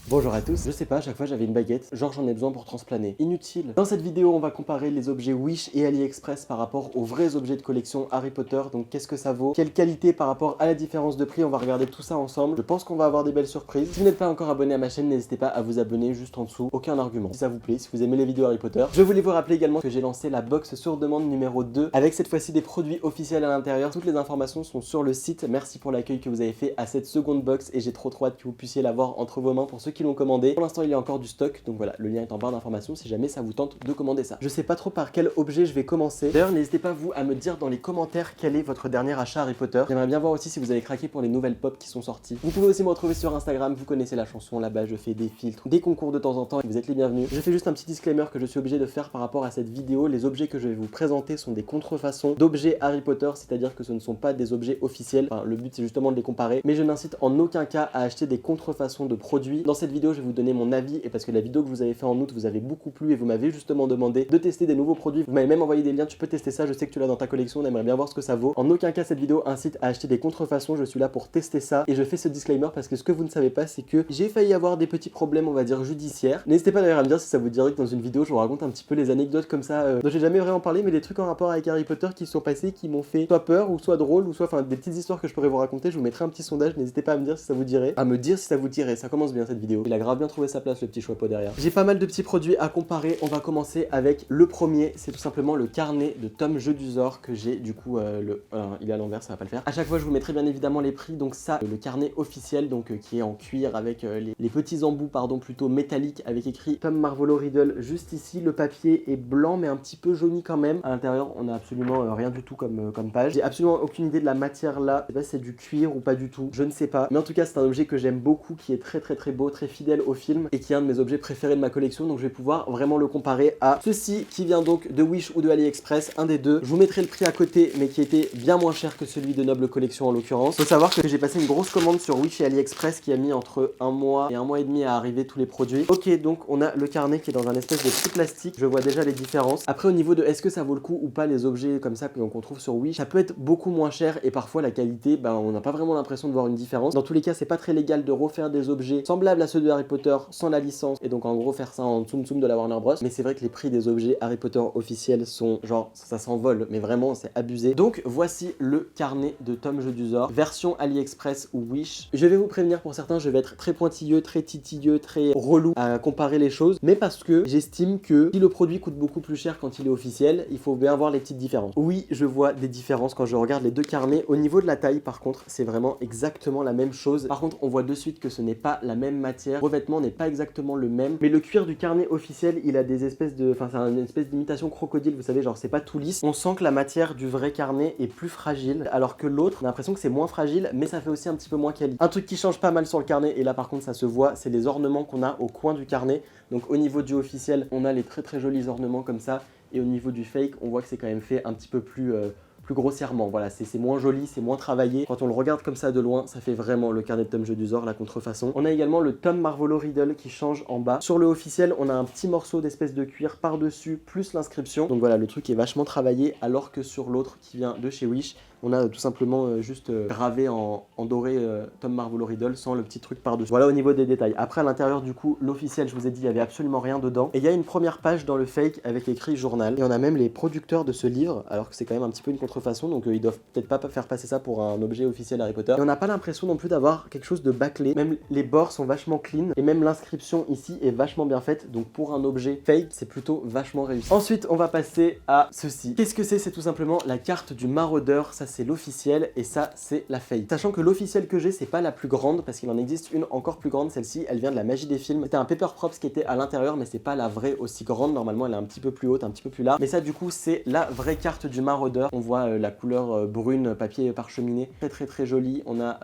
Bonjour à tous, je sais pas, à chaque fois j'avais une baguette, genre j'en ai besoin pour transplaner. Inutile. Dans cette vidéo, on va comparer les objets Wish et AliExpress par rapport aux vrais objets de collection Harry Potter, donc qu'est-ce que ça vaut, quelle qualité par rapport à la différence de prix, on va regarder tout ça ensemble. Je pense qu'on va avoir des belles surprises. Si vous n'êtes pas encore abonné à ma chaîne, n'hésitez pas à vous abonner juste en dessous, aucun argument. Si ça vous plaît, si vous aimez les vidéos Harry Potter. Je voulais vous rappeler également que j'ai lancé la box sur demande numéro 2, avec cette fois-ci des produits officiels à l'intérieur. Toutes les informations sont sur le site. Merci pour l'accueil que vous avez fait à cette seconde box et j'ai trop hâte que vous puissiez l'avoir entre vos mains pour ceux qui l'ont commandé. Pour l'instant, il y a encore du stock, donc voilà, le lien est en barre d'informations si jamais ça vous tente de commander ça. Je sais pas trop par quel objet je vais commencer. D'ailleurs, n'hésitez pas vous à me dire dans les commentaires quel est votre dernier achat Harry Potter. J'aimerais bien voir aussi si vous avez craqué pour les nouvelles pop qui sont sorties. Vous pouvez aussi me retrouver sur Instagram, vous connaissez la chanson, là-bas je fais des filtres, des concours de temps en temps et vous êtes les bienvenus. Je fais juste un petit disclaimer que je suis obligé de faire par rapport à cette vidéo. Les objets que je vais vous présenter sont des contrefaçons d'objets Harry Potter, c'est-à-dire que ce ne sont pas des objets officiels. Enfin, le but c'est justement de les comparer, mais je n'incite en aucun cas à acheter des contrefaçons de produits. Dans cette vidéo, je vais vous donner mon avis et parce que la vidéo que vous avez fait en août vous avez beaucoup plu et vous m'avez justement demandé de tester des nouveaux produits. Vous m'avez même envoyé des liens, tu peux tester ça, je sais que tu l'as dans ta collection, on aimerait bien voir ce que ça vaut. En aucun cas cette vidéo incite à acheter des contrefaçons, je suis là pour tester ça et je fais ce disclaimer parce que ce que vous ne savez pas c'est que j'ai failli avoir des petits problèmes on va dire judiciaires. N'hésitez pas d'ailleurs à me dire si ça vous dirait que dans une vidéo je vous raconte un petit peu les anecdotes comme ça dont j'ai jamais vraiment parlé mais des trucs en rapport avec Harry Potter qui se sont passés, qui m'ont fait soit peur ou soit drôle ou soit enfin des petites histoires que je pourrais vous raconter. Je vous mettrai un petit sondage, n'hésitez pas à me dire si ça vous dirait, ça commence bien cette vidéo. Il a grave bien trouvé sa place le petit chapeau derrière. J'ai pas mal de petits produits à comparer, on va commencer avec le premier, c'est tout simplement le carnet de Tom Jedusor que j'ai du coup, il est à l'envers, ça va pas le faire. À chaque fois je vous mettrai bien évidemment les prix, donc ça, le carnet officiel, donc qui est en cuir avec les petits embouts, pardon, plutôt métalliques avec écrit Tom Marvolo Riddle juste ici. Le papier est blanc mais un petit peu jauni quand même. À l'intérieur on a absolument rien du tout comme page. J'ai absolument aucune idée de la matière là, je sais pas si c'est du cuir ou pas du tout, je ne sais pas. Mais en tout cas c'est un objet que j'aime beaucoup, qui est très beau, très fidèle au film et qui est un de mes objets préférés de ma collection, donc je vais pouvoir vraiment le comparer à ceci qui vient donc de Wish ou de AliExpress, un des deux. Je vous mettrai le prix à côté mais qui était bien moins cher que celui de Noble Collection en l'occurrence. Faut savoir que j'ai passé une grosse commande sur Wish et AliExpress qui a mis entre un mois et un mois et demi à arriver tous les produits. Ok, donc on a le carnet qui est dans un espèce de petit plastique, je vois déjà les différences. Après au niveau de est-ce que ça vaut le coup ou pas les objets comme ça qu'on trouve sur Wish, ça peut être beaucoup moins cher et parfois la qualité, on n'a pas vraiment l'impression de voir une différence. Dans tous les cas c'est pas très légal de refaire des objets semblables à ceux de Harry Potter sans la licence et donc en gros faire ça en tsum tsum de la Warner Bros. Mais c'est vrai que les prix des objets Harry Potter officiels sont genre ça s'envole, mais vraiment c'est abusé. Donc voici le carnet de Tom Jedusor, version AliExpress ou Wish. Je vais vous prévenir, pour certains je vais être très pointilleux, très titilleux, très relou à comparer les choses, mais parce que j'estime que si le produit coûte beaucoup plus cher quand il est officiel, il faut bien voir les petites différences. Oui, je vois des différences quand je regarde les deux carnets. Au niveau de la taille par contre, c'est vraiment exactement la même chose. Par contre, on voit de suite que ce n'est pas la même matière, le revêtement n'est pas exactement le même, mais le cuir du carnet officiel, il a des espèces de... Enfin, c'est une espèce d'imitation crocodile, vous savez, genre c'est pas tout lisse. On sent que la matière du vrai carnet est plus fragile, alors que l'autre, on a l'impression que c'est moins fragile, mais ça fait aussi un petit peu moins quali. Un truc qui change pas mal sur le carnet, et là par contre ça se voit, c'est les ornements qu'on a au coin du carnet. Donc au niveau du officiel, on a les très jolis ornements comme ça, et au niveau du fake, on voit que c'est quand même fait un petit peu plus grossièrement. Voilà, c'est moins joli, c'est moins travaillé. Quand on le regarde comme ça de loin, ça fait vraiment le carnet de Tom Jedusor, la contrefaçon. On a également le Tom Marvolo Riddle qui change en bas. Sur le officiel, on a un petit morceau d'espèce de cuir par-dessus, plus l'inscription. Donc voilà, le truc est vachement travaillé, alors que sur l'autre qui vient de chez Wish, on a tout simplement juste gravé en doré Tom Marvolo Riddle sans le petit truc par-dessus. Voilà au niveau des détails. Après à l'intérieur du coup, l'officiel, je vous ai dit, il n'y avait absolument rien dedans. Et il y a une première page dans le fake avec écrit journal. Et on a même les producteurs de ce livre, alors que c'est quand même un petit peu une contrefaçon, donc ils doivent peut-être pas faire passer ça pour un objet officiel Harry Potter. Et on n'a pas l'impression non plus d'avoir quelque chose de bâclé. Même les bords sont vachement clean. Et même l'inscription ici est vachement bien faite. Donc pour un objet fake, c'est plutôt vachement réussi. Ensuite, on va passer à ceci. Qu'est-ce que c'est? C'est tout simplement la carte du maraudeur. Ça c'est l'officiel et ça c'est la fake. Sachant que l'officiel que j'ai c'est pas la plus grande parce qu'il en existe une encore plus grande, celle-ci elle vient de la magie des films. C'était un paper props qui était à l'intérieur mais c'est pas la vraie aussi grande, normalement elle est un petit peu plus haute, un petit peu plus large. Mais ça du coup c'est la vraie carte du maraudeur. On voit la couleur brune, papier parcheminé, très joli. On a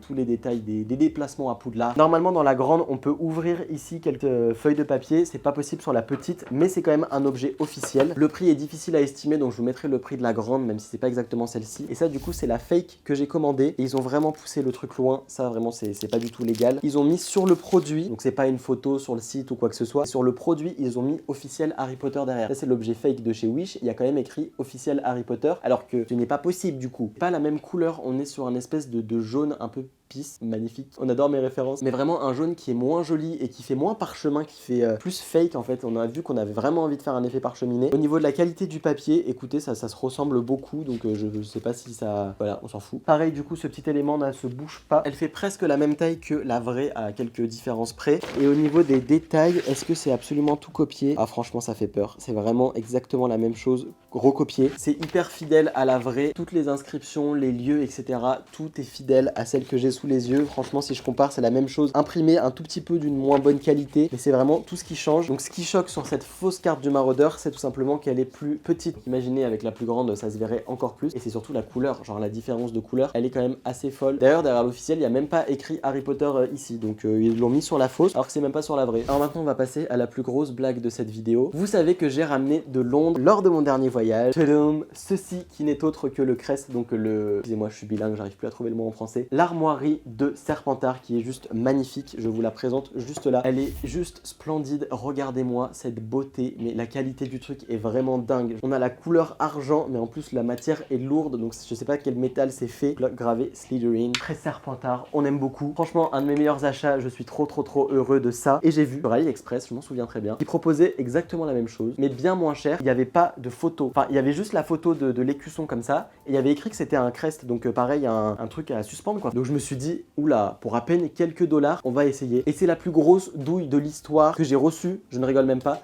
tous les détails des déplacements à Poudlard. Normalement dans la grande on peut ouvrir ici quelques feuilles de papier, c'est pas possible sur la petite mais c'est quand même un objet officiel. Le prix est difficile à estimer donc je vous mettrai le prix de la grande même si c'est pas exactement celle-ci. Et ça du coup c'est la fake que j'ai commandée et ils ont vraiment poussé le truc loin, ça vraiment c'est pas du tout légal. Ils ont mis sur le produit, donc c'est pas une photo sur le site ou quoi que ce soit, sur le produit ils ont mis officiel Harry Potter derrière. Ça c'est l'objet fake de chez Wish, il y a quand même écrit officiel Harry Potter alors que ce n'est pas possible du coup. Pas la même couleur, on est sur un espèce de jaune un peu Peace, magnifique. On adore mes références. Mais vraiment un jaune qui est moins joli et qui fait moins parchemin, qui fait plus fake en fait. On a vu qu'on avait vraiment envie de faire un effet parcheminé. Au niveau de la qualité du papier, écoutez, ça se ressemble beaucoup, donc je sais pas si ça... Voilà, on s'en fout. Pareil, du coup, ce petit élément ne se bouge pas. Elle fait presque la même taille que la vraie à quelques différences près. Et au niveau des détails, est-ce que c'est absolument tout copié? Ah, franchement, ça fait peur. C'est vraiment exactement la même chose recopié. C'est hyper fidèle à la vraie. Toutes les inscriptions, les lieux, etc. Tout est fidèle à celle que j'ai sous les yeux. Franchement, si je compare, c'est la même chose. Imprimé un tout petit peu d'une moins bonne qualité, mais c'est vraiment tout ce qui change. Donc ce qui choque sur cette fausse carte du maraudeur, c'est tout simplement qu'elle est plus petite. Imaginez avec la plus grande, ça se verrait encore plus. Et c'est surtout la couleur, genre la différence de couleur, elle est quand même assez folle. D'ailleurs, derrière l'officiel, il n'y a même pas écrit Harry Potter ici. Donc ils l'ont mis sur la fausse, alors que c'est même pas sur la vraie. Alors maintenant, on va passer à la plus grosse blague de cette vidéo. Vous savez que j'ai ramené de Londres lors de mon dernier voyage. Tadam, ceci qui n'est autre que le crest, donc le... Excusez-moi, je suis bilingue, j'arrive plus à trouver le mot en français. L'armoirie de Serpentard qui est juste magnifique. Je vous la présente juste là. Elle est juste splendide. Regardez-moi cette beauté, mais la qualité du truc est vraiment dingue. On a la couleur argent, mais en plus la matière est lourde, donc je sais pas quel métal c'est fait. Gravé Slytherin, très Serpentard, on aime beaucoup. Franchement, un de mes meilleurs achats, je suis trop heureux de ça. Et j'ai vu sur AliExpress, je m'en souviens très bien, qui proposait exactement la même chose, mais bien moins cher. Il n'y avait pas de photo. Enfin, il y avait juste la photo de l'écusson comme ça, et il y avait écrit que c'était un crest, donc pareil, un truc à suspendre quoi. Donc je me suis dit, oula, pour à peine quelques dollars, on va essayer. Et c'est la plus grosse douille de l'histoire que j'ai reçue, je ne rigole même pas.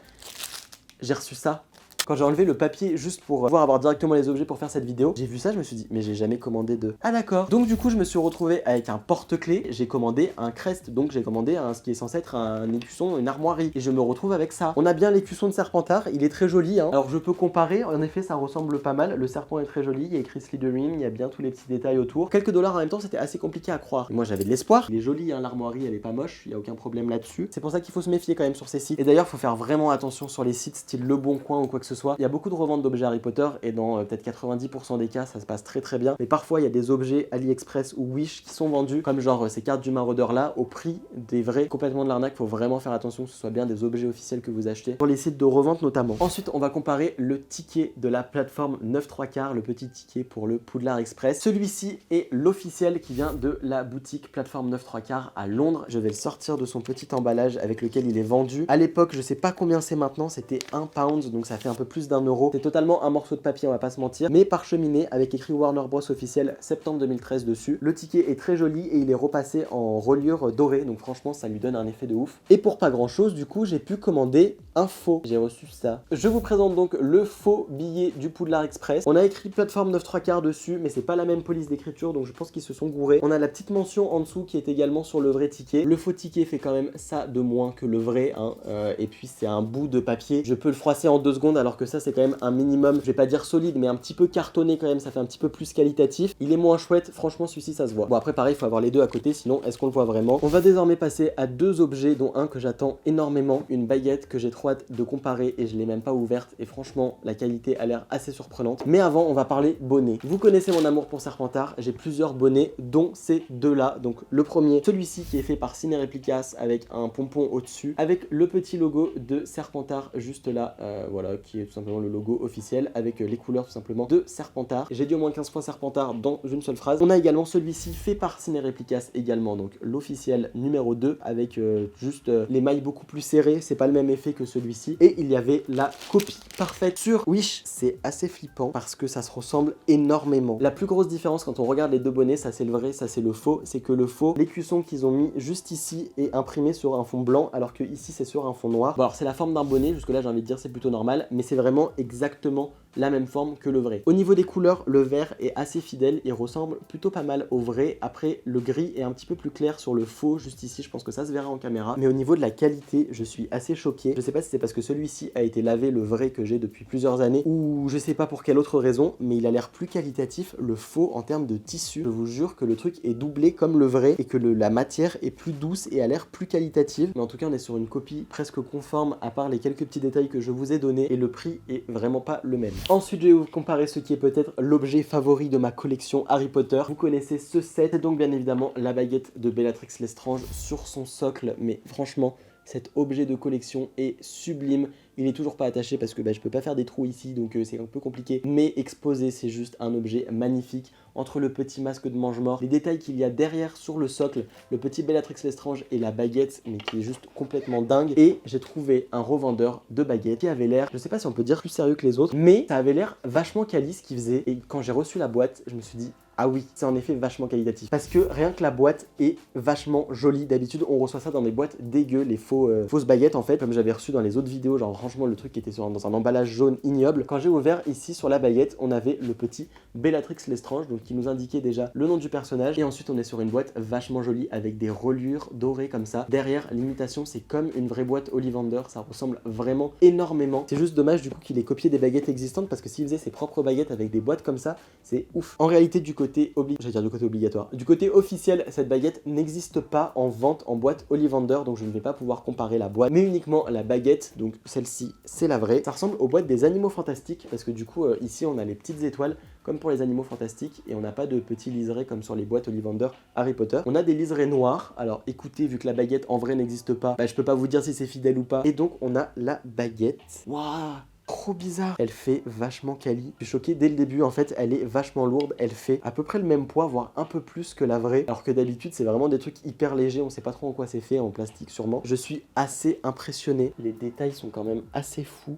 J'ai reçu ça. Quand j'ai enlevé le papier juste pour pouvoir avoir directement les objets pour faire cette vidéo, j'ai vu ça, je me suis dit, mais j'ai jamais commandé de... Ah d'accord. Donc du coup, je me suis retrouvé avec un porte-clés, j'ai commandé un crest, donc j'ai commandé ce qui est censé être un écusson, une armoirie. Et je me retrouve avec ça. On a bien l'écusson de Serpentard, il est très joli. Hein. Alors je peux comparer, en effet, ça ressemble pas mal. Le serpent est très joli, il y a écrit Slytherin, il y a bien tous les petits détails autour. Quelques dollars en même temps, c'était assez compliqué à croire. Et moi j'avais de l'espoir. Il est joli, hein, l'armoirie, elle est pas moche, il y a aucun problème là-dessus. C'est pour ça qu'il faut se méfier quand même sur ces sites. Et d'ailleurs, faut faire vraiment attention sur les sites style Le Bon Coin ou quoi que ce soit. Il y a beaucoup de reventes d'objets Harry Potter et dans peut-être 90% des cas ça se passe très bien, mais parfois il y a des objets AliExpress ou Wish qui sont vendus comme genre ces cartes du maraudeur là au prix des vrais, complètement de l'arnaque. Faut vraiment faire attention que ce soit bien des objets officiels que vous achetez sur les sites de revente notamment. Ensuite on va comparer le ticket de la plateforme 9/3, le petit ticket pour le Poudlard Express. Celui-ci est l'officiel qui vient de la boutique plateforme 9/3 à Londres. Je vais le sortir de son petit emballage avec lequel il est vendu. À l'époque je sais pas combien c'est maintenant, c'était 1 pound, donc ça fait un peu plus d'1 €. C'est totalement un morceau de papier, on va pas se mentir, mais parcheminé avec écrit Warner Bros officiel septembre 2013 dessus. Le ticket est très joli et il est repassé en reliure dorée, donc franchement ça lui donne un effet de ouf. Et pour pas grand chose, du coup j'ai pu commander un faux. J'ai reçu ça. Je vous présente donc le faux billet du Poudlard Express. On a écrit plateforme 9/3 dessus, mais c'est pas la même police d'écriture, donc je pense qu'ils se sont gourés. On a la petite mention en dessous qui est également sur le vrai ticket. Le faux ticket fait quand même ça de moins que le vrai, hein. Et puis c'est un bout de papier. Je peux le froisser en 2 secondes, alors que ça c'est quand même un minimum, je vais pas dire solide, mais un petit peu cartonné quand même, ça fait un petit peu plus qualitatif. Il est moins chouette, franchement celui-ci ça se voit. Bon après pareil, il faut avoir les deux à côté, sinon est-ce qu'on le voit vraiment? On va désormais passer à 2 objets, dont un que j'attends énormément, une baguette que j'ai trop hâte de comparer et je l'ai même pas ouverte, et franchement la qualité a l'air assez surprenante. Mais avant on va parler bonnet. Vous connaissez mon amour pour Serpentard, j'ai plusieurs bonnets dont ces deux là. Donc le premier, celui-ci qui est fait par Ciné Replicas avec un pompon au-dessus, avec le petit logo de Serpentard juste là, voilà, qui est tout simplement le logo officiel avec les couleurs tout simplement de Serpentard. J'ai dit au moins 15 fois Serpentard dans une seule phrase. On a également celui-ci fait par Ciné Replicas également, donc l'officiel numéro 2 avec juste les mailles beaucoup plus serrées, c'est pas le même effet que celui-ci. Et il y avait la copie parfaite sur Wish. C'est assez flippant parce que ça se ressemble énormément. La plus grosse différence quand on regarde les deux bonnets, ça c'est le vrai, ça c'est le faux, c'est que le faux, l'écusson qu'ils ont mis juste ici est imprimé sur un fond blanc, alors que ici c'est sur un fond noir. Bon alors c'est la forme d'un bonnet, jusque là j'ai envie de dire c'est plutôt normal, mais c'est vraiment exactement la même forme que le vrai. Au niveau des couleurs, le vert est assez fidèle, il ressemble plutôt pas mal au vrai. Après, le gris est un petit peu plus clair sur le faux, juste ici, je pense que ça se verra en caméra. Mais au niveau de la qualité, je suis assez choqué. Je sais pas si c'est parce que celui-ci a été lavé, le vrai que j'ai depuis plusieurs années, ou je sais pas pour quelle autre raison, mais il a l'air plus qualitatif, le faux, en termes de tissu. Je vous jure que le truc est doublé comme le vrai, et que la matière est plus douce et a l'air plus qualitative. Mais en tout cas, on est sur une copie presque conforme, à part les quelques petits détails que je vous ai donnés, et le prix est vraiment pas le même. Ensuite, je vais vous comparer ce qui est peut-être l'objet favori de ma collection Harry Potter. Vous connaissez ce set, c'est donc bien évidemment la baguette de Bellatrix Lestrange sur son socle, mais franchement, cet objet de collection est sublime. Il est toujours pas attaché parce que je peux pas faire des trous ici, donc c'est un peu compliqué. Mais exposé, c'est juste un objet magnifique. Entre le petit masque de mange-mort, les détails qu'il y a derrière sur le socle, le petit Bellatrix Lestrange et la baguette, mais qui est juste complètement dingue. Et j'ai trouvé un revendeur de baguettes qui avait l'air, je sais pas si on peut dire plus sérieux que les autres, mais ça avait l'air vachement quali ce qu'il faisait. Et quand j'ai reçu la boîte, je me suis dit, ah oui, c'est en effet vachement qualitatif. Parce que rien que la boîte est vachement jolie. D'habitude, on reçoit ça dans des boîtes dégueu, les fausses baguettes en fait, comme j'avais reçu dans les autres vidéos, genre franchement le truc qui était dans un emballage jaune ignoble. Quand j'ai ouvert ici sur la baguette, on avait le petit Bellatrix Lestrange, donc qui nous indiquait déjà le nom du personnage. Et ensuite, on est sur une boîte vachement jolie avec des reliures dorées comme ça. Derrière, l'imitation, c'est comme une vraie boîte Ollivander, ça ressemble vraiment énormément. C'est juste dommage du coup qu'il ait copié des baguettes existantes parce que s'il faisait ses propres baguettes avec des boîtes comme ça, c'est ouf. En réalité, du côté obligatoire. Du côté officiel, cette baguette n'existe pas en vente en boîte Ollivander, donc je ne vais pas pouvoir comparer la boîte, mais uniquement la baguette, donc celle-ci, c'est la vraie. Ça ressemble aux boîtes des animaux fantastiques, parce que du coup, ici, on a les petites étoiles, comme pour les animaux fantastiques, et on n'a pas de petits liserés comme sur les boîtes Ollivander Harry Potter. On a des liserés noirs, alors écoutez, vu que la baguette en vrai n'existe pas, je peux pas vous dire si c'est fidèle ou pas, et donc on a la baguette. Waouh! Trop bizarre. Elle fait vachement quali. Je suis choqué dès le début, en fait, elle est vachement lourde. Elle fait à peu près le même poids, voire un peu plus que la vraie. Alors que d'habitude, c'est vraiment des trucs hyper légers. On sait pas trop en quoi c'est fait, en plastique sûrement. Je suis assez impressionné. Les détails sont quand même assez fous.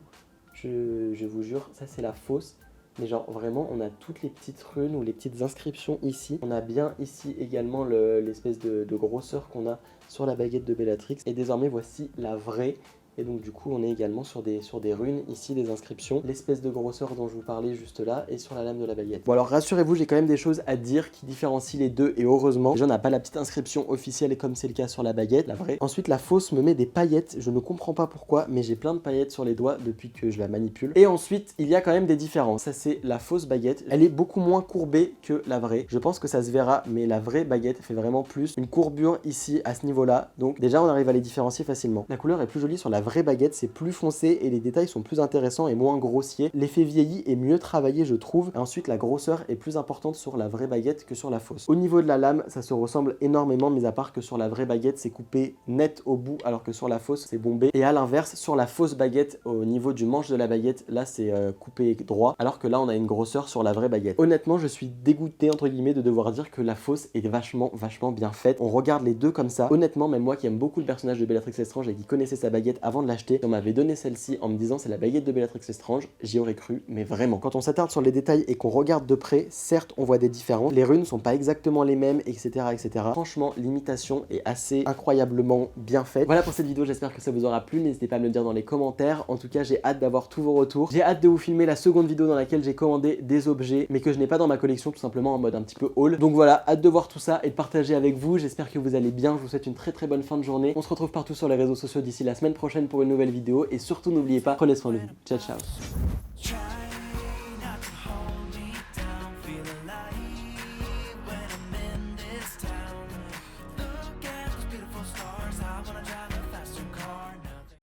Je vous jure, ça c'est la fausse. Mais genre vraiment, on a toutes les petites runes ou les petites inscriptions ici. On a bien ici également l'espèce de grosseur qu'on a sur la baguette de Bellatrix. Et désormais, voici la vraie. Et donc du coup on est également sur des runes, ici des inscriptions, l'espèce de grosseur dont je vous parlais juste là, et sur la lame de la baguette. Bon alors rassurez-vous, j'ai quand même des choses à dire qui différencient les deux, et heureusement. Déjà on n'a pas la petite inscription officielle comme c'est le cas sur la baguette, la vraie. Ensuite la fausse me met des paillettes, je ne comprends pas pourquoi, mais j'ai plein de paillettes sur les doigts depuis que je la manipule. Et ensuite il y a quand même des différences, ça c'est la fausse baguette, elle est beaucoup moins courbée que la vraie. Je pense que ça se verra, mais la vraie baguette fait vraiment plus une courbure ici à ce niveau-là, donc déjà on arrive à les différencier facilement. La couleur est plus jolie sur la vraie baguette, c'est plus foncé et les détails sont plus intéressants et moins grossiers. L'effet vieilli est mieux travaillé, je trouve. Et ensuite, la grosseur est plus importante sur la vraie baguette que sur la fausse. Au niveau de la lame, ça se ressemble énormément, mis à part que sur la vraie baguette, c'est coupé net au bout, alors que sur la fausse, c'est bombé. Et à l'inverse, sur la fausse baguette, au niveau du manche de la baguette, là, c'est coupé droit, alors que là, on a une grosseur sur la vraie baguette. Honnêtement, je suis dégoûté, entre guillemets, de devoir dire que la fausse est vachement bien faite. On regarde les deux comme ça. Honnêtement, même moi qui aime beaucoup le personnage de Bellatrix Lestrange et qui connaissait sa baguette avant de l'acheter, si on m'avait donné celle-ci en me disant c'est la baguette de Bellatrix Lestrange, j'y aurais cru, mais vraiment. Quand on s'attarde sur les détails et qu'on regarde de près, certes on voit des différences, les runes sont pas exactement les mêmes, etc. Franchement, l'imitation est assez incroyablement bien faite. Voilà pour cette vidéo, j'espère que ça vous aura plu, n'hésitez pas à me le dire dans les commentaires. En tout cas, j'ai hâte d'avoir tous vos retours. J'ai hâte de vous filmer la seconde vidéo dans laquelle j'ai commandé des objets, mais que je n'ai pas dans ma collection, tout simplement en mode un petit peu haul. Donc voilà, hâte de voir tout ça et de partager avec vous. J'espère que vous allez bien, je vous souhaite une très bonne fin de journée. On se retrouve partout sur les réseaux sociaux d'ici la semaine prochaine pour une nouvelle vidéo, et surtout n'oubliez pas, prenez soin de vous. Ciao ciao.